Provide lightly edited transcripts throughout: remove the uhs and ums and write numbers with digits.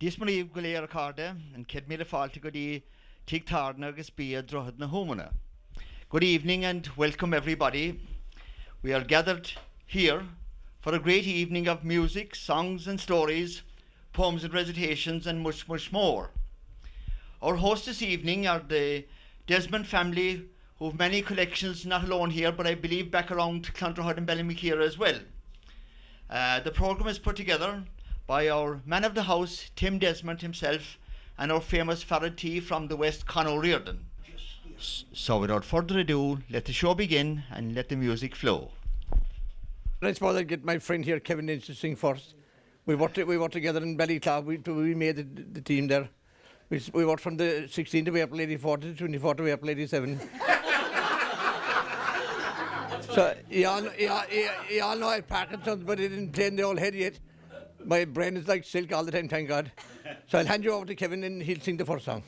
Desmond go léir carda and kid me the fault go di tig tarna agus bia drohad na homana. Good evening and welcome everybody. We are gathered here for a great evening of music, songs and stories, poems and recitations and much, much more. Our hosts this evening are the Desmond family, who have many collections, not alone here, but I believe back around Clontarhood and Ballymakeera as well. The programme is put together by our man of the house, Tim Desmond himself, and our famous Farad T from the West, Conor Reardon. So without further ado, let the show begin and let the music flow. I suppose I'd get my friend here, Kevin Lynch, to sing first. We worked together in Ballyclough. We made the team there. We worked from the 16th of April 84 to the 24th of April 87. So you all know I have Parkinson's, but it didn't play in the old head yet. My brain is like silk all the time, thank God. So I'll hand you over to Kevin and he'll sing the first song.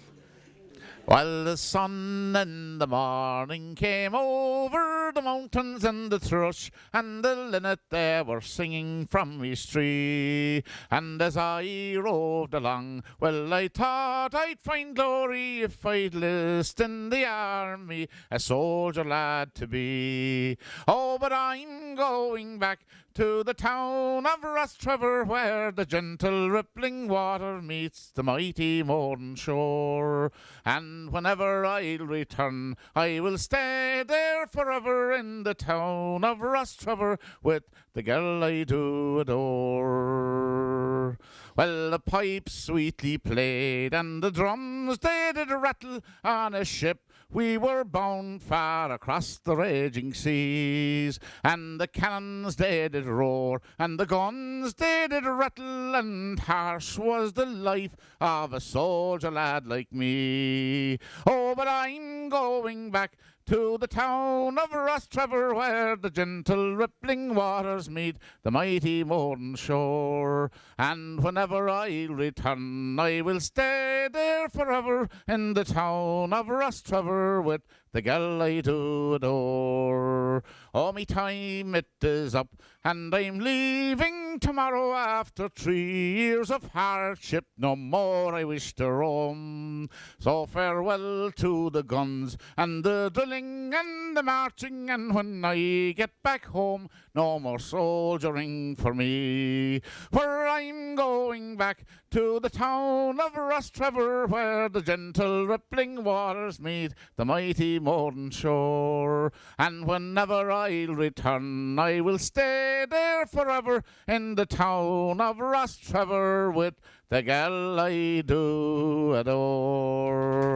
Well, the sun in the morning came over the mountains, and the thrush and the linnet they were singing from each tree. And as I roved along, well, I thought I'd find glory if I'd list in the army, a soldier lad to be. Oh, but I'm going back to the town of Rostrevor, where the gentle rippling water meets the mighty Mourne shore. And whenever I'll return, I will stay there forever in the town of Rostrevor with the girl I do adore. Well, the pipes sweetly played and the drums they did rattle on a ship. We were bound far across the raging seas, and the cannons they did roar, and the guns they did rattle, and harsh was the life of a soldier lad like me. Oh, but I'm going back to the town of Rostrevor, where the gentle rippling waters meet the mighty Mourne shore. And whenever I return, I will stay there forever in the town of Rostrevor with the girl I do adore. Oh, me time it is up, and I'm leaving tomorrow after 3 years of hardship. No more I wish to roam. So farewell to the guns and the drilling and the marching, and when I get back home, no more soldiering for me. For I'm going back to the town of Rostrevor, where the gentle rippling waters meet the mighty Mourne shore. And whenever I'll return, I will stay there forever in the town of Rostrevor with the girl I do adore.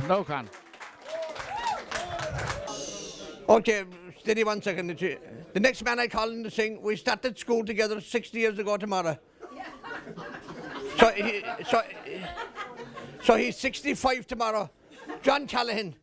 No can. Okay, steady 1 second. The next man I call in to sing, we started school together 60 years ago tomorrow. So he's 65 tomorrow. John Callahan.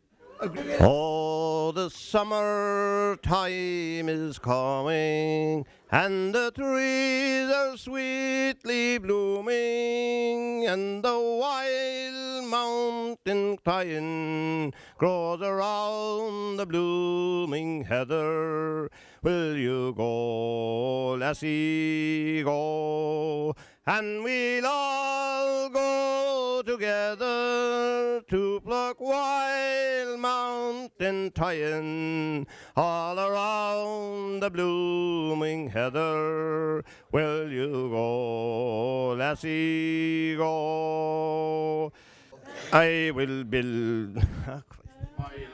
Oh, the summer time is coming, and the trees are sweetly blooming, and the wild mountain crying grows around the blooming heather. Will you go, lassie, go? And we'll all go together to pluck wild mountain thyme all around the blooming heather. Will you go, lassie, go? I will build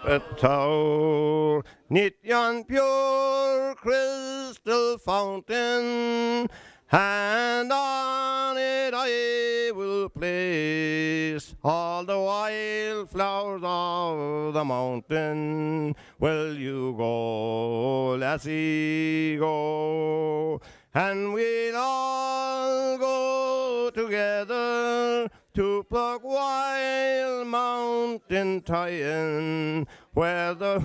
a tower 'neath yon pure crystal fountain, and on it I will place all the wild flowers of the mountain. Will you go, lassie, go? And we'll all go together to pluck wild mountain thyme, where the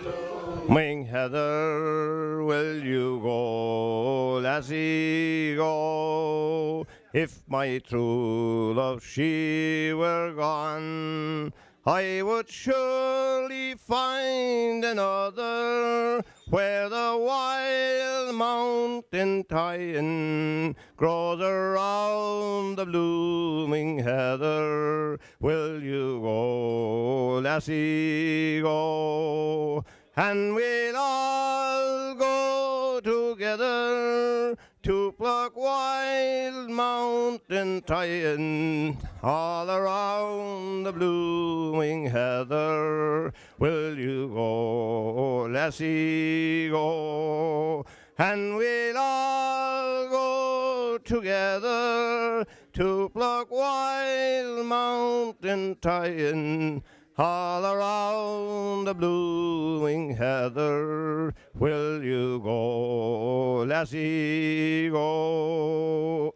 blooming heather. Will you go, lassie, go? If my true love she were gone, I would surely find another where the wild mountain thyme grows around the blooming heather. Will you go, lassie, go? And we'll all go together to pluck wild mountain thyme all around the blooming heather. Will you go, lassie, go? And we'll all go together to pluck wild mountain thyme all around the blooming heather. Will you go, lassie, go?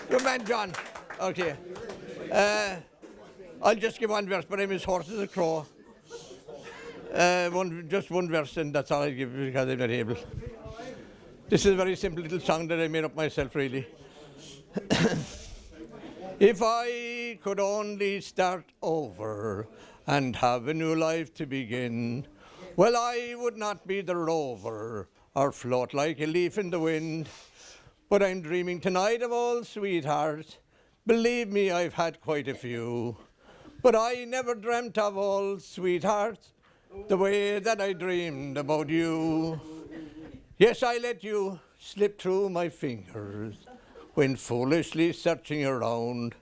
Good man, John. Okay. I'll just give one verse, but I'm as hoarse as a crow. Just one verse, and that's all I'll give because I'm not able. This is a very simple little song that I made up myself, really. If I could only start over and have a new life to begin, well, I would not be the rover or float like a leaf in the wind. But I'm dreaming tonight of old sweethearts. Believe me, I've had quite a few. But I never dreamt of old sweethearts the way that I dreamed about you. Yes, I let you slip through my fingers when foolishly searching around.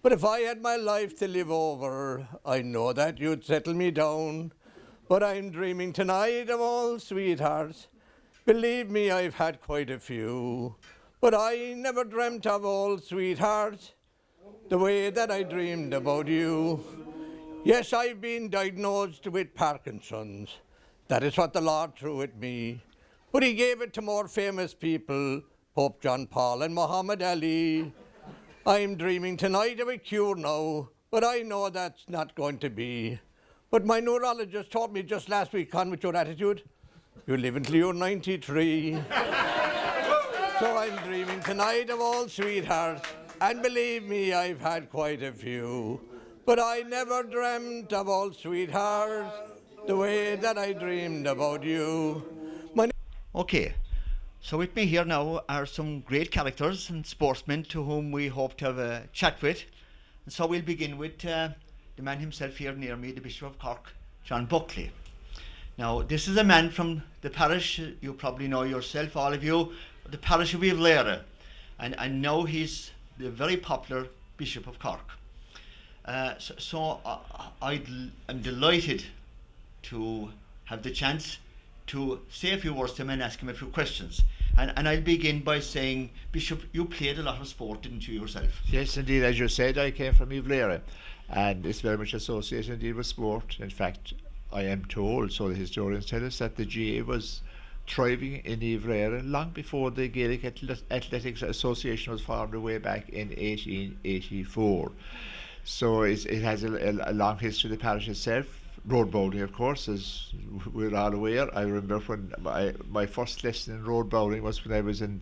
But if I had my life to live over, I know that you'd settle me down. But I'm dreaming tonight of old sweethearts. Believe me, I've had quite a few. But I never dreamt of old sweethearts the way that I dreamed about you. Yes, I've been diagnosed with Parkinson's. That is what the Lord threw at me. But he gave it to more famous people, Pope John Paul and Muhammad Ali. I'm dreaming tonight of a cure now, but I know that's not going to be. But my neurologist told me just last week, Con, with your attitude, you live until you're 93. So I'm dreaming tonight of old sweethearts, and believe me, I've had quite a few. But I never dreamt of old sweethearts the way that I dreamed about you. Okay, so with me here now are some great characters and sportsmen to whom we hope to have a chat with. And so we'll begin with the man himself here near me, the Bishop of Cork, John Buckley. Now, this is a man from the parish, you probably know yourself, all of you, the parish of Ivlera. And now he's the very popular Bishop of Cork. I'm delighted to have the chance to say a few words to him and ask him a few questions. And I'll begin by saying, Bishop, you played a lot of sport, didn't you, yourself? Yes, indeed. As you said, I came from Ivlera, and it's very much associated indeed with sport. In fact, I am told, so the historians tell us, that the GA was thriving in Ivlera long before the Gaelic Athletics Association was formed way back in 1884. So it has a long history, the parish itself. Road bowling, of course, as we're all aware. I remember when my first lesson in road bowling was when I was in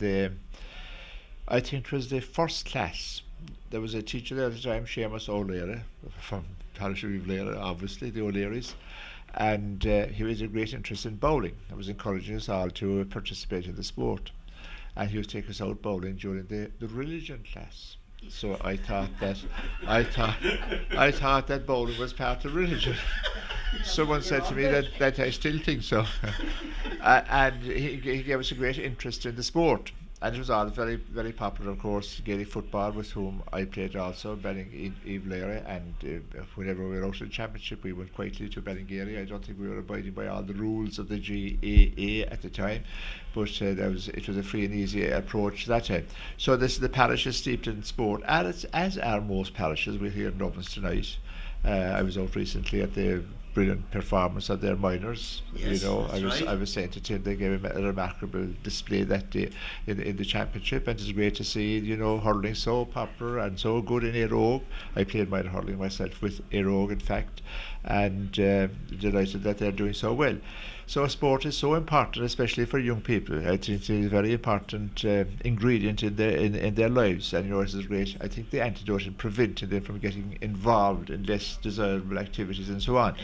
I think it was the first class. There was a teacher there at the time, Seamus O'Leary, from parish of Ivlera, obviously, the O'Learys, and he was a great interest in bowling. I was encouraging us all to participate in the sport, and he would take us out bowling during the religion class. So I thought that bowling was part of religion. Someone said to me that I still think so. And he gave us a great interest in the sport. And it was all very, very popular, of course, Gaelic football, with whom I played also, Ivlera, and whenever we were out in the championship, we went quietly to Ballingeary. I don't think we were abiding by all the rules of the GAA at the time, but it was a free and easy approach that time. So the parish is steeped in sport, as are most parishes. We're here in Dublin tonight. I was out recently at the brilliant performance of their minors. Yes, I was saying to Tim, they gave a remarkable display that day in the championship, and it's great to see hurling so popular and so good in Éireog. I played minor hurling myself with Éireog, in fact, and delighted that they're doing so well. So sport is so important, especially for young people. I think it's a very important ingredient in their lives, and this is great. I think the antidote in preventing them from getting involved in less desirable activities and so on.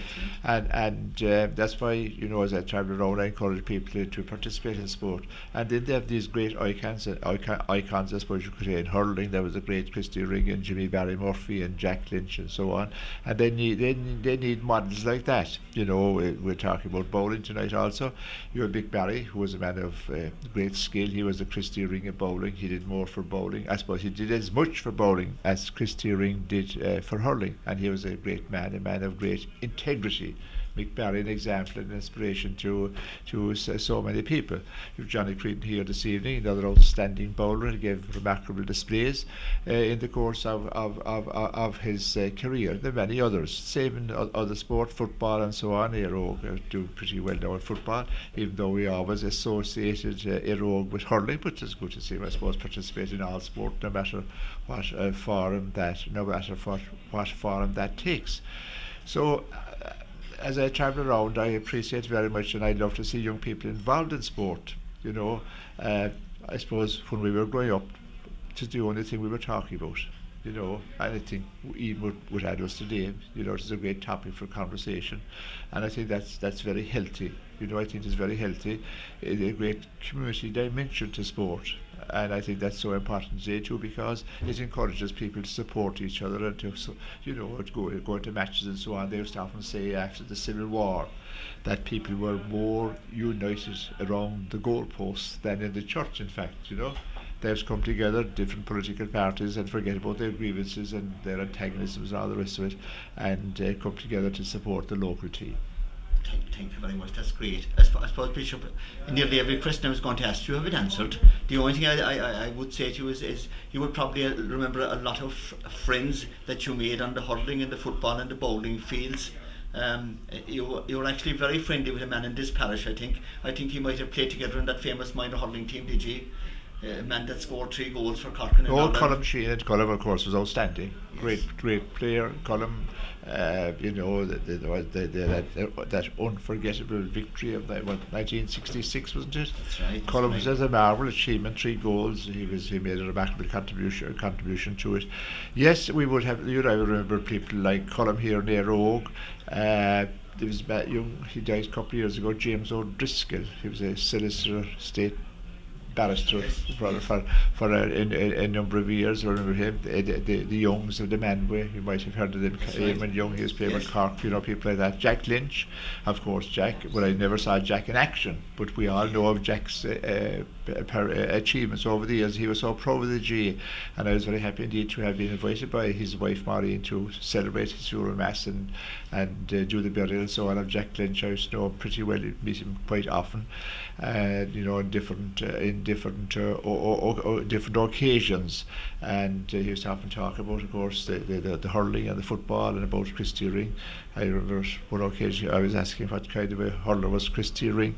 And that's why, you know, as I travel around, I encourage people to participate in sport. And then they have these great icons, icons, I suppose you could say, in hurling. There was a great Christy Ring and Jimmy Barry Murphy and Jack Lynch and so on. And they need models like that. You know, we're talking about bowling tonight also. You have Mick Barry, who was a man of great skill. He was the Christy Ring of bowling. He did more for bowling. I suppose he did as much for bowling as Christy Ring did for hurling. And he was a great man, a man of great integrity. Mick Barry, an example and inspiration to so many people. You have Johnny Creedon here this evening, another outstanding bowler. He gave remarkable displays in the course of his career. There are many others, same in other sport, football and so on. Erogue do pretty well now in football, even though we always associated Erogue with hurling, but it's good to see him, I suppose, participate in all sport, no matter what forum that takes. So as I travel around, I appreciate very much, and I'd love to see young people involved in sport. You know, I suppose when we were growing up, it's the only thing we were talking about. You know, anything even with adults today, you know, it's a great topic for conversation, and I think that's very healthy. You know, I think it's very healthy, a great community dimension to sport. And I think that's so important today too, because it encourages people to support each other and to, you know, to go into matches and so on. They used to often say after the Civil War that people were more united around the goalposts than in the church, in fact, you know. They've come together, different political parties, and forget about their grievances and their antagonisms and all the rest of it, and come together to support the local team. Thank you very much. That's great. I suppose, Bishop, nearly every question I was going to ask you have been answered. The only thing I would say to you is you would probably remember a lot of friends that you made on the hurling and the football and the bowling fields. You were actually very friendly with a man in this parish, I think. I think you might have played together in that famous minor hurling team, did you? A man that scored 3 goals for Cork and Colm Sheehan. Colm, of course, was outstanding. Yes. Great player, Colm. You know, that unforgettable victory of 1966, wasn't it? That's right. Colm was a marvellous achievement, 3 goals. He made a remarkable contribution to it. Yes, we would have. You know, I remember people like Colm here near Erogue. There was young. He died a couple of years ago. James O'Driscoll. He was a solicitor, state barrister for a number of years. I remember him, the Youngs of the Manway. You might have heard of them. Eamon Young, he was playing with Cork, you know, people like that. Jack Lynch, of course. Jack, well, I never saw Jack in action, but we all know of Jack's achievements over the years. He was so proud of the GA, and I was very happy indeed to have been invited by his wife Maureen to celebrate his funeral mass and do the burial and so on of Jack Lynch. I used to know him pretty well, meet him quite often, you know, in different occasions, and he used to often talk about, of course, the hurling and the football and about Christy Ring. I remember one occasion I was asking what kind of a hurler was Christy Ring,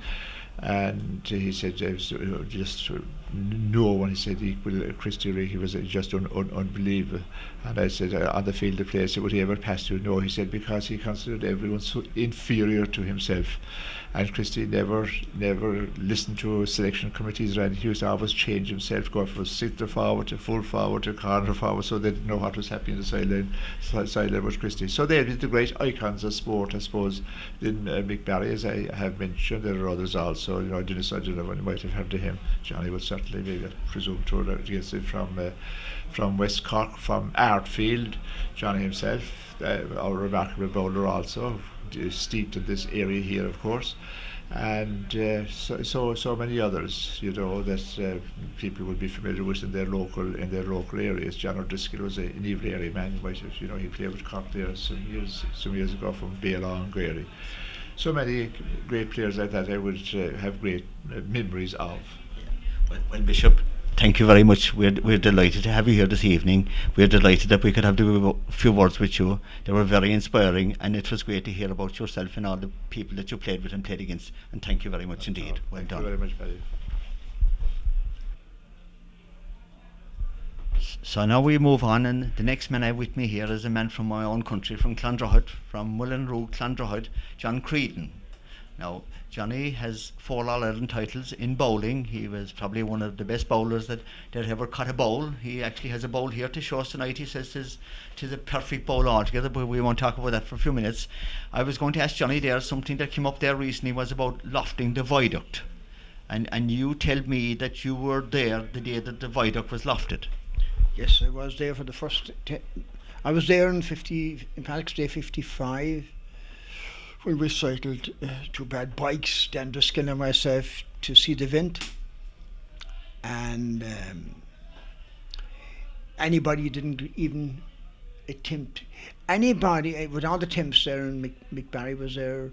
and he said just no one. He said equal Christy Ring. He was just unbelievable. And I said on the field of play, I said, would he ever pass you? No, he said, because he considered everyone so inferior to himself. And Christy never listened to selection committees or anything. He used to always change himself, go from centre forward to full forward to corner forward, so they didn't know what was happening in the sideline with Christy. So they're the great icons of sport, I suppose. Then Mick Barry, as I have mentioned, there are others also. You know, Dennis, I don't know when you might have heard of him. Johnny would certainly maybe presume to have against him from West Cork, from Artfield. Johnny himself, our remarkable bowler also, steeped in this area here, of course, and so many others, you know, that people would be familiar with in their local areas. John O'Driscoll was an Evil area man. You might have, you know, he played with Cork there some years ago from Bala and Grady. So many great players like that I would have great memories of. Yeah. Well, Bishop, thank you very much. We're delighted to have you here this evening. We're delighted that we could have a few words with you. They were very inspiring, and it was great to hear about yourself and all the people that you played with and played against. And thank you very much indeed. Well done. Thank you very much, Paddy. So now we move on, and the next man I have with me here is a man from my own country, from Clondrohid, from Mullinroog, Clondrohid, John Creedon. Now, Johnny has 4 All-Ireland titles in bowling. He was probably one of the best bowlers that ever cut a bowl. He actually has a bowl here to show us tonight. He says tis a perfect bowl altogether, but we won't talk about that for a few minutes. I was going to ask Johnny there, something that came up there recently was about lofting the viaduct. And you tell me that you were there the day that the viaduct was lofted. Yes, I was there for the first. I was there in Patrick's Day 55 when we cycled 2 bad bikes, Dan Driscoll and myself, to see the event. And anybody didn't even attempt. Anybody, with all the attempts there, and Mick Barry was there,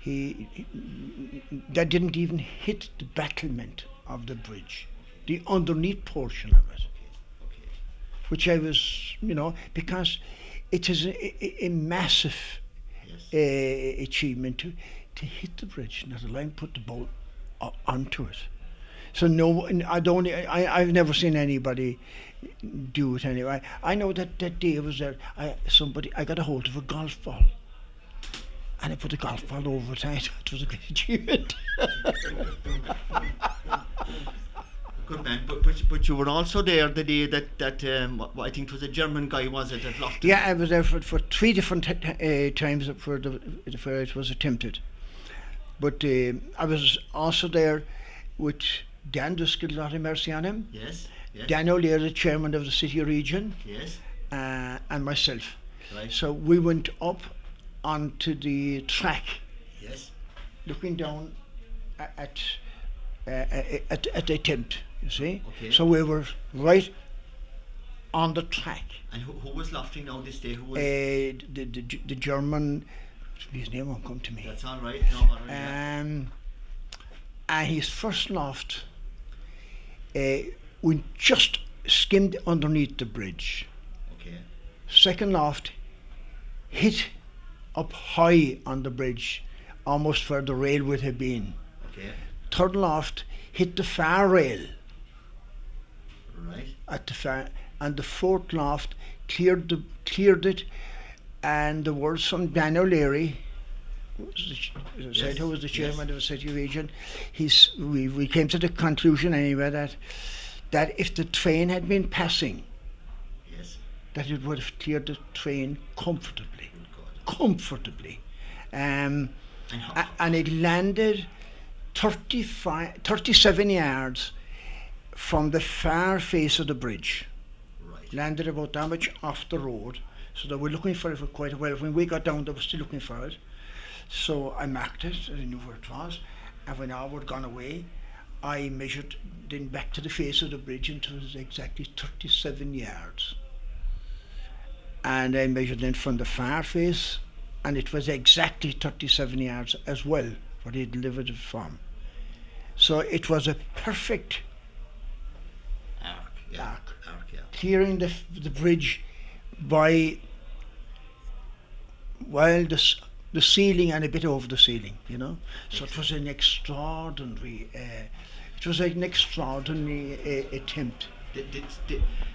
that didn't even hit the battlement of the bridge, the underneath portion of it. Which I was, because it is a massive achievement to hit the bridge, not alone put the ball onto it. So no, I've never seen anybody do it anyway. I know that day I was there, I got a hold of a golf ball, and I put the golf ball over it. It was a great achievement. Good man, but you were also there the day that I think it was a German guy, was it, that lofted? Yeah, I was there for 3 different times for it was attempted. But I was also there with Dan Driscoll, lot of mercy on him. Yes. Dan O'Leary, the chairman of the city region. Yes. And myself. Right. So we went up onto the track. Yes. Looking down at the attempt. You see? Okay. So we were right on the track. And who was lofting now this day? Who was? The German, his name won't come to me. That's all right. No bother. And his first loft, we just skimmed underneath the bridge. Okay. Second loft hit up high on the bridge, almost where the rail would have been. Okay. Third loft hit the far rail. Right. At the far, and the fourth loft cleared it, and there was some Dan O'Leary, who was the chairman of the city region. We came to the conclusion anyway that if the train had been passing, that it would have cleared the train comfortably. And it landed 37 yards from the far face of the bridge. Right. Landed about that much off the road, so they were looking for it for quite a while. When we got down, they were still looking for it. So I marked it, I knew where it was, and when all were gone away, I measured then back to the face of the bridge, and it was exactly 37 yards. And I measured then from the far face, and it was exactly 37 yards as well, where they delivered it from. So it was a perfect arc. Clearing the bridge by, well, the ceiling and a bit over the ceiling, So it was an extraordinary attempt.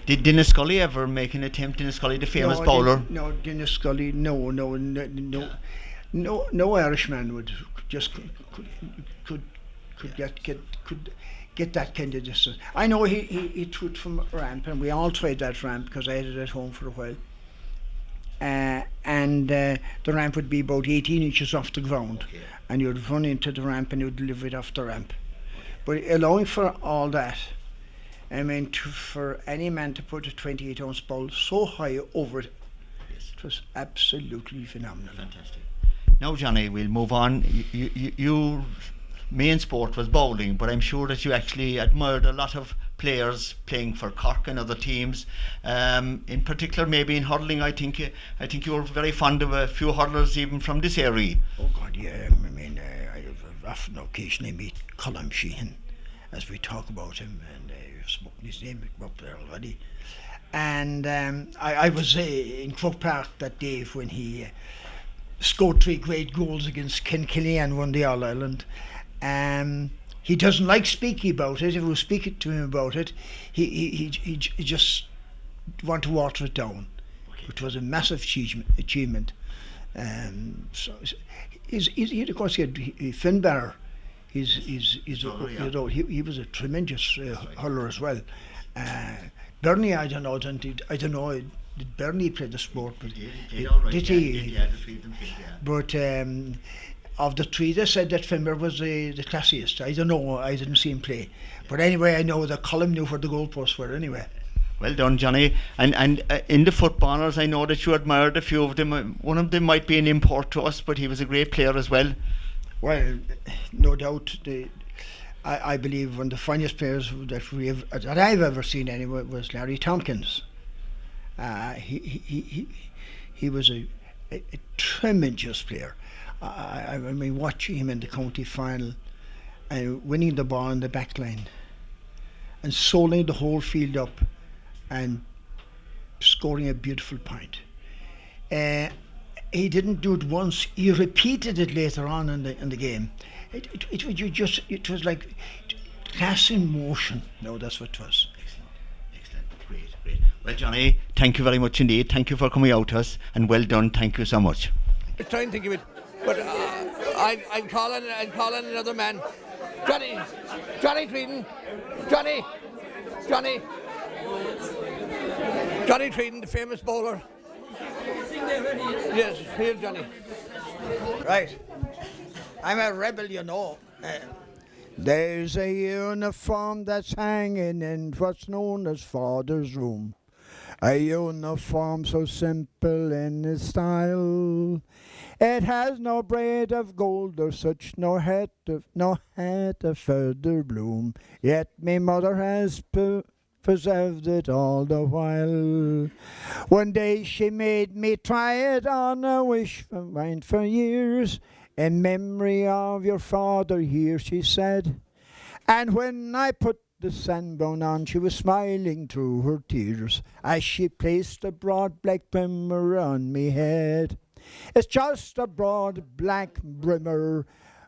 Did Dennis Scully ever make an attempt? Dennis Scully, the famous bowler? No, Dennis Scully, no Irishman would just could get that kind of distance. I know he threw it from a ramp, and we all tried that ramp because I had it at home for a while. And the ramp would be about 18 inches off the ground, and you'd run into the ramp and you'd deliver it off the ramp. But allowing for all that, I mean, for any man to put a 28-ounce ball so high over it, it was absolutely phenomenal. Fantastic. Now, Johnny, we'll move on. Your main sport was bowling, but I'm sure that you actually admired a lot of players playing for Cork and other teams. In particular, maybe in hurling, I think you were very fond of a few hurlers even from this area. Oh God, yeah. I mean, I often occasionally meet Colm Sheehan, as we talk about him, and I've spoken his name up there already. And I was in Croke Park that day when he scored 3 great goals against Kenkilly and won the All-Ireland. He doesn't like speaking about it. If we speak to him about it, he just want to water it down. It was a massive achievement. Of course, he had Finbar. Brother, yeah. You know, he was a tremendous hurler as well. Bernie, I don't know. I don't know. Did Bernie play the sport? But He did all right. did Yeah, he? Yeah, the three of them did, yeah. But of the three, they said that Finbar was the classiest. I don't know. I didn't see him play. But anyway, I know that Colin knew where the goalposts were. Anyway. Well done, Johnny. And in the footballers, I know that you admired a few of them. One of them might be an import to us, but he was a great player as well. Well, no doubt. I believe one of the finest players that I've ever seen anyway was Larry Tompkins. He was a tremendous player. I mean, watching him in the county final and winning the ball in the back line and soling the whole field up and scoring a beautiful point. He didn't do it once. He repeated it later on in the game. It was like class in motion. No, that's what it was. Excellent. Great. Well, Johnny, thank you very much indeed. Thank you for coming out to us, and well done. Thank you so much. I'm trying to think of it, but I'm calling another man. Johnny Treaton. Johnny Treaton, the famous bowler. Yes, here's Johnny. Right. I'm a rebel, you know. There's a uniform that's hanging in what's known as Father's room. A uniform so simple in its style. It has no braid of gold or such, no hat of feather bloom. Yet me mother has preserved it all the while. One day she made me try it on a wish for mine for years. In memory of your father here, she said. And when I put the sandbone on, she was smiling through her tears as she placed a broad black brimmer on me head. It's just a broad black brimmer,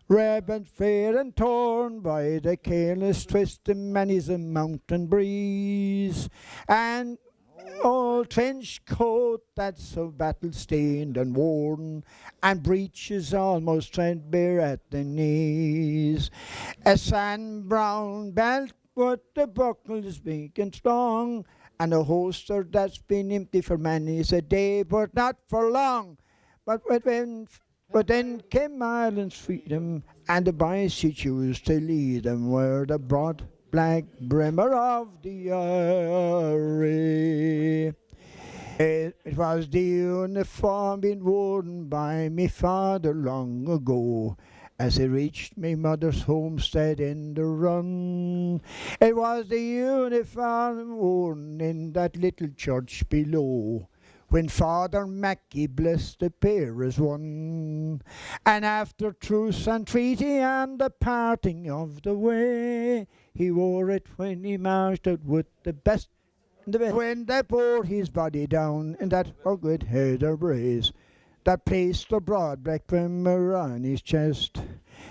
ribbon fair and torn by the careless twist of many's a mountain breeze. And old trench coat that's so battle-stained and worn, and breeches almost threadbare at the knees. A sand-brown belt with the buckles big and strong, and a holster that's been empty for many's a day, but not for long. But then came Ireland's freedom, and the boys she chose to lead them were the broad black brimmer of the array. It was the uniform been worn by me father long ago, as he reached me mother's homestead in the run. It was the uniform worn in that little church below, when Father Mackey blessed the pair as one. And after truce and treaty and the parting of the way, he wore it when he marched out with the best and the best. When they bore his body down in that rugged heather braes, that placed the broad black brimmer on his chest.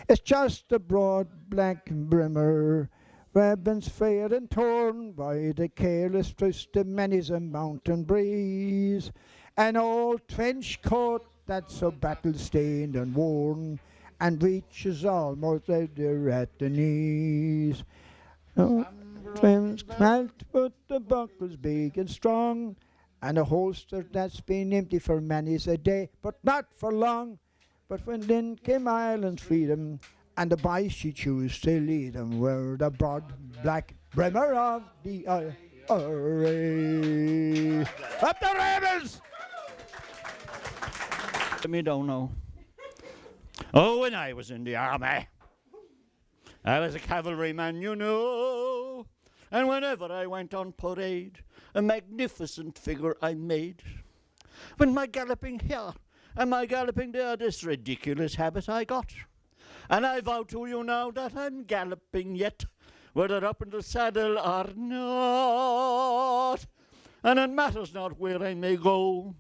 It's just a broad black brimmer, ribbons fair and torn by the careless twist of many's a mountain breeze. An old trench coat that's so battle-stained and worn, and reaches almost out there at the knees. Trims knelt, but the buckles big and strong, and a holster that's been empty for many's a day, but not for long. But when then came Ireland's freedom, and the boys she chose to lead them were the broad black brimmer of the array. Up the Ravens! Let me down now. Oh, when I was in the army, I was a cavalryman, you know. And whenever I went on parade, a magnificent figure I made. When my galloping here and my galloping there, this ridiculous habit I got. And I vow to you now that I'm galloping yet, whether up in the saddle or not. And it matters not where I may go,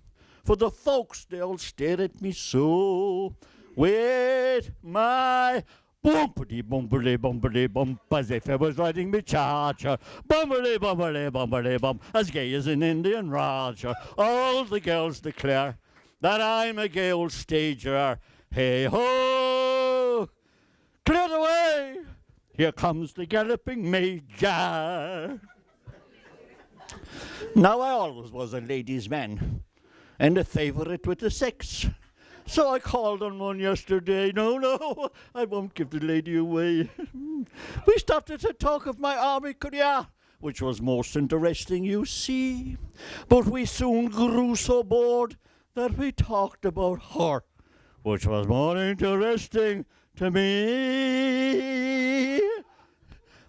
for the folks, they all stare at me so. With my bumpity bumpity bump, as if I was riding me charger. Bumpity bumpity bumpity bump, as gay as an Indian Raja. All the girls declare that I'm a gay old stager. Hey ho! Clear the way! Here comes the galloping major. Now I always was a ladies' man and a favourite with the sex. So I called on one yesterday. No, I won't give the lady away. We started to talk of my army career, which was most interesting, you see. But we soon grew so bored that we talked about her, which was more interesting to me.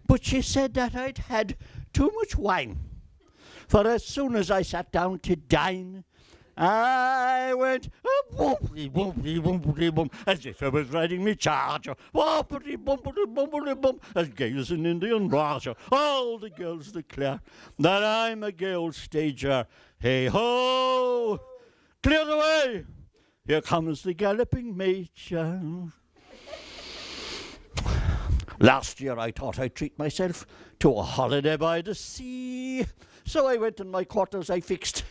But she said that I'd had too much wine. For as soon as I sat down to dine, I went wompity wompity wompity bum, as if I was riding me charger. Wompity bumpity bumpity bum, as gay as an Indian raja. All the girls declare that I'm a gay old stager. Hey ho! Clear the way! Here comes the galloping major. Last year I thought I'd treat myself to a holiday by the sea. So I went in my quarters I fixed.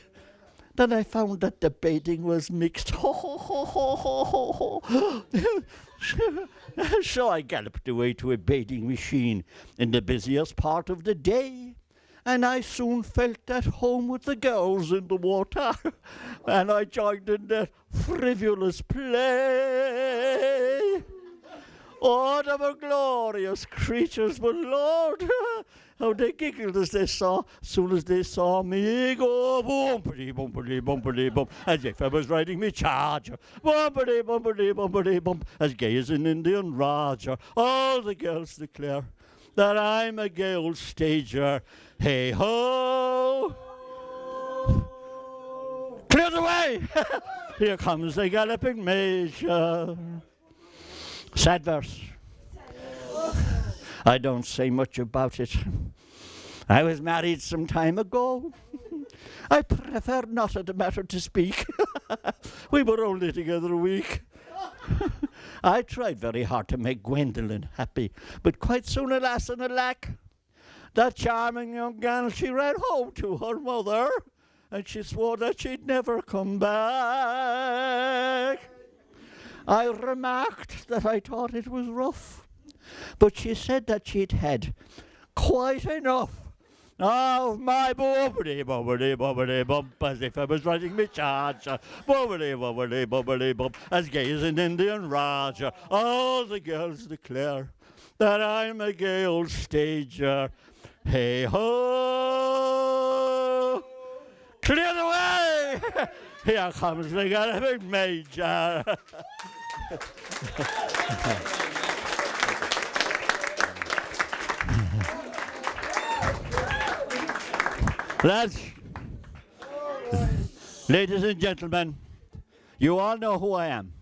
Then I found that the bathing was mixed. Ho, ho, ho, ho, ho, ho. So I galloped away to a bathing machine in the busiest part of the day. And I soon felt at home with the girls in the water. And I joined in their frivolous play. Oh, they were glorious creatures, but Lord, how they giggled as soon as they saw me go bumpity, bumpity, bumpity, bump, as if I was riding me charger. Bumpity, bumpity, bumpity, bump, as gay as an Indian raja. All the girls declare that I'm a gay old stager. Hey ho! Clear the way! Here comes the galloping major. Sad verse. I don't say much about it. I was married some time ago. I prefer not at the matter to speak. We were only together a week. I tried very hard to make Gwendolen happy, but quite soon, alas and alack, that charming young gal, she ran home to her mother, and she swore that she'd never come back. I remarked that I thought it was rough, but she said that she'd had quite enough of my bubbly, bubbly, bubbly bump, as if I was riding me charger. Bubbly, bubbly, bubbly bump, as gay as an Indian raja. All the girls declare that I'm a gay old stager. Hey ho! Clear the way! Here comes the galloping major. Lads, ladies and gentlemen, you all know who I am.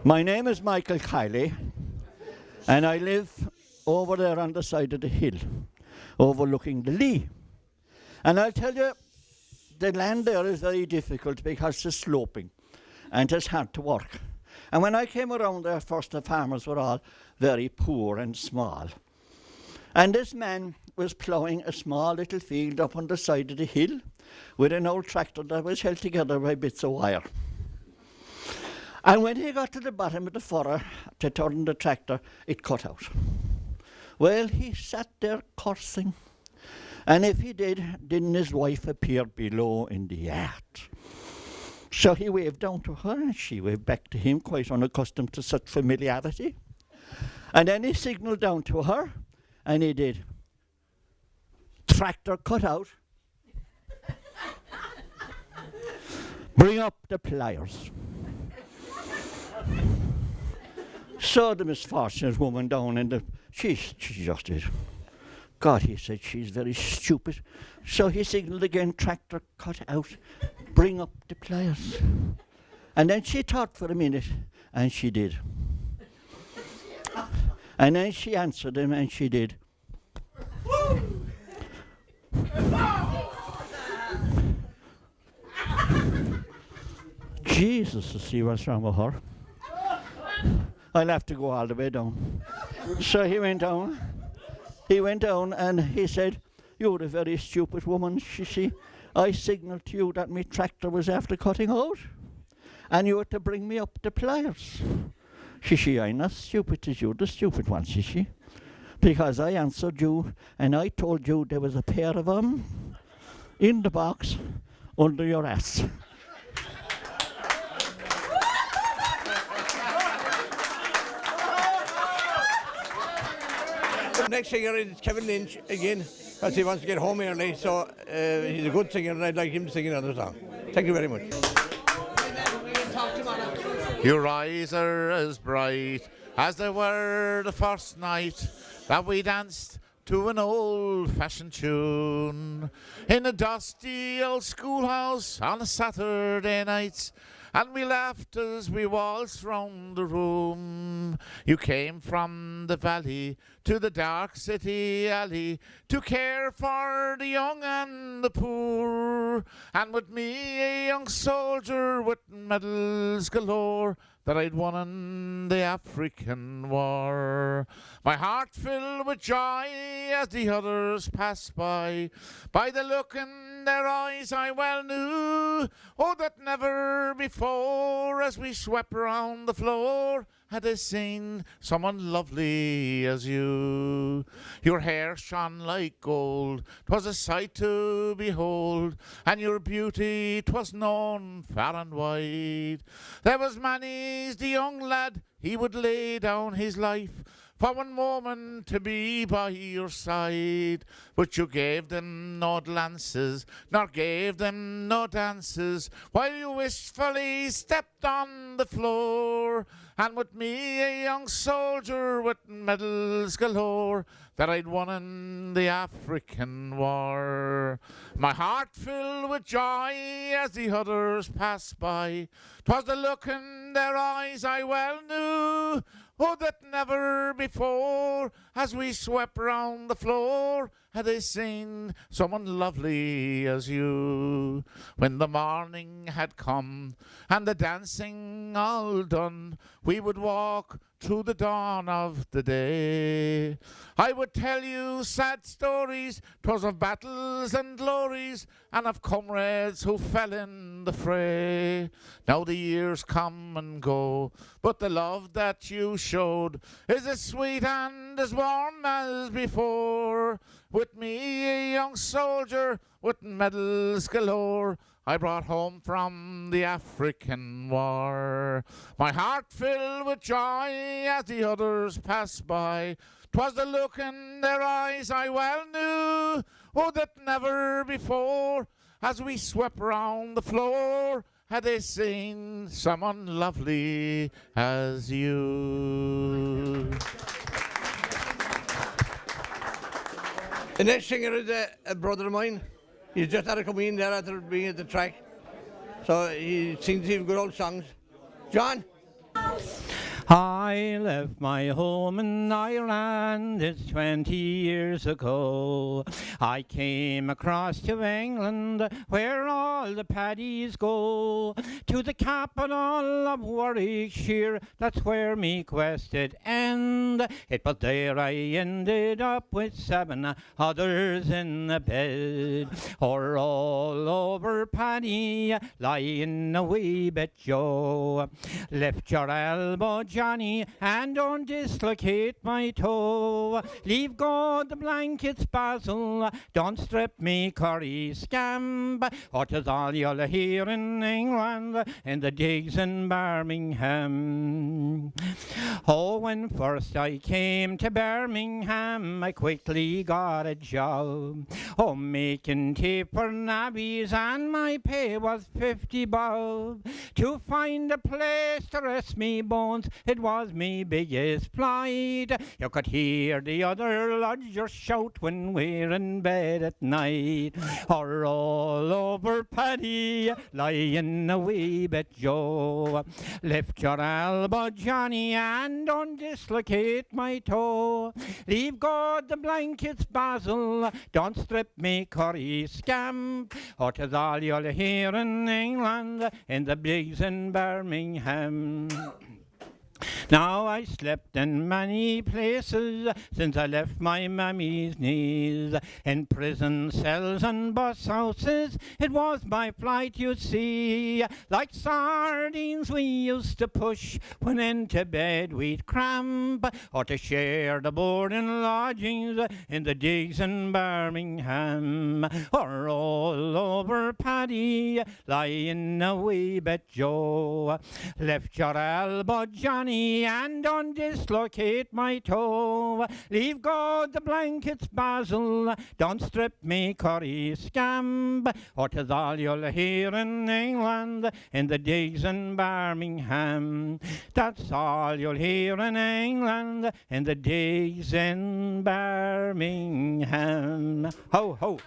My name is Michael Kiley, and I live over there on the side of the hill, overlooking the Lee. And I'll tell you, the land there is very difficult because it's sloping and it's hard to work. And when I came around there first, the farmers were all very poor and small. And this man was ploughing a small little field up on the side of the hill with an old tractor that was held together by bits of wire. And when he got to the bottom of the furrow to turn the tractor, it cut out. Well, he sat there cursing. And if he didn't his wife appear below in the yard? So he waved down to her, and she waved back to him, quite unaccustomed to such familiarity. And then he signalled down to her, and he did. Tractor cut out. Bring up the pliers. So the misfortunate woman down in the... She just did. God, he said, she's very stupid. So he signalled again, tractor cut out, bring up the pliers. And then she thought for a minute, and she did. And then she answered him, and she did. Jesus, to see what's wrong with her. I'll have to go all the way down. So he went down. He went down and he said, "You're a very stupid woman, she. I signalled to you that my tractor was after cutting out, and you had to bring me up the pliers. She, I'm not stupid as you, the stupid one, she. Because I answered you, and I told you there was a pair of them in the box under your ass. The next singer is Kevin Lynch again, because he wants to get home early, so he's a good singer and I'd like him to sing another song. Thank you very much. Your eyes are as bright as they were the first night that we danced to an old-fashioned tune in a dusty old schoolhouse on a Saturday night. And we laughed as we waltzed round the room. You came from the valley to the dark city alley to care for the young and the poor. And with me, a young soldier with medals galore that I'd won in the African War. My heart filled with joy as the others passed by the look in their eyes I well knew. Oh, that never before, as we swept round the floor, had I seen someone lovely as you. Your hair shone like gold, 'twas a sight to behold, and your beauty 'twas known far and wide. There was many's the young lad, he would lay down his life for one moment to be by your side. But you gave them no glances, nor gave them no dances, while you wistfully stepped on the floor. And with me, a young soldier with medals galore that I'd won in the African War. My heart filled with joy as the others passed by. 'Twas the look in their eyes I well knew. Oh, that never before, as we swept round the floor, had I seen someone lovely as you. When the morning had come and the dancing all done, we would walk through the dawn of the day. I would tell you sad stories, 'twas of battles and glories, and of comrades who fell in the fray. Now the years come and go, but the love that you showed is as sweet and as warm as before. With me, a young soldier with medals galore, I brought home from the African War. My heart filled with joy as the others passed by. 'Twas the look in their eyes I well knew. Oh, that never before, as we swept round the floor, had I seen someone lovely as you. The next singer is a brother of mine. He's just had to come in there after being at the track. So he sings these good old songs. John? I left my home in Ireland, it's 20 years ago. I came across to England, where all the paddies go. To the capital of Warwickshire, that's where me quest did end. It was there I ended up with 7 others in the bed. Or all over Paddy, lying a wee bit Joe. Lift your elbow, Johnny, and don't dislocate my toe. Leave go the blankets, Basil, don't strip me curry scamp. Or 'tis all you'll hear in England, in the digs in Birmingham. Oh, when first I came to Birmingham, I quickly got a job. Oh, making tea for navvies, and my pay was 50 bob. To find a place to rest me bones, it was me biggest plight. You could hear the other lodgers shout when we're in bed at night. Or all over Paddy, lying a wee bit Joe. Lift your elbow, Johnny, and don't dislocate my toe. Leave go the blankets, Basil, don't strip me curry scamp. Or 'tis all you'll hear in England, in the bigs in Birmingham. Now I slept in many places since I left my mammy's knees. In prison cells and bus houses, it was my flight, you see. Like sardines we used to push when into bed we'd cramp, or to share the board and lodgings in the digs in Birmingham, or all over Paddy, lying away bet Joe. Left your elbow, Johnny, and don't dislocate my toe. Leave go the blankets, Basil, don't strip me curry scamp, or 'tis all you'll hear in England in the digs in Birmingham. That's all you'll hear in England in the digs in Birmingham. Ho, ho.